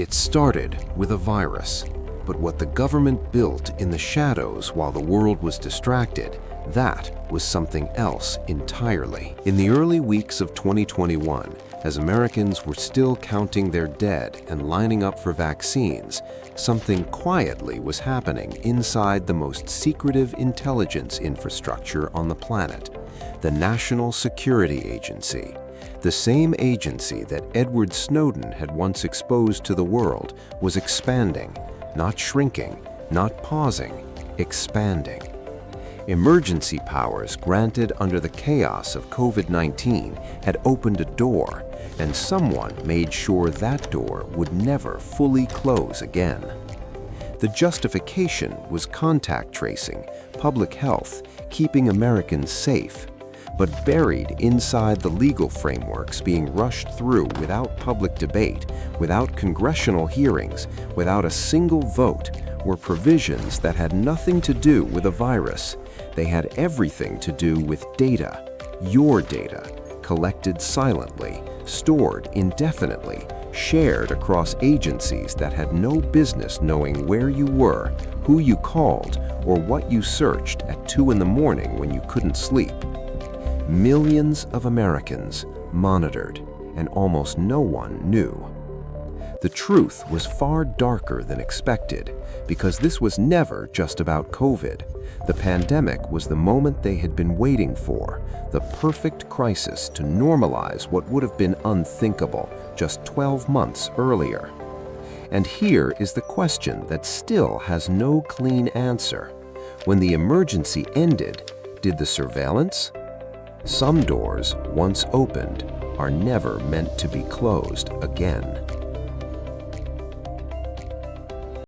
It started with a virus, but what the government built in the shadows while the world was distracted, that was something else entirely. In the early weeks of 2021, as Americans were still counting their dead and lining up for vaccines, something quietly was happening inside the most secretive intelligence infrastructure on the planet, the National Security Agency. The same agency that Edward Snowden had once exposed to the world was expanding, not shrinking, not pausing, expanding. Emergency powers granted under the chaos of COVID-19 had opened a door, and someone made sure that door would never fully close again. The justification was contact tracing, public health, keeping Americans safe. But buried inside the legal frameworks being rushed through without public debate, without congressional hearings, without a single vote, were provisions that had nothing to do with a virus. They had everything to do with data, your data, collected silently, stored indefinitely, shared across agencies that had no business knowing where you were, who you called, or what you searched at 2 a.m. when you couldn't sleep. Millions of Americans monitored, and almost no one knew. The truth was far darker than expected, because this was never just about COVID. The pandemic was the moment they had been waiting for, the perfect crisis to normalize what would have been unthinkable just 12 months earlier. And here is the question that still has no clean answer. When the emergency ended, did the surveillance? Some doors, once opened, are never meant to be closed again.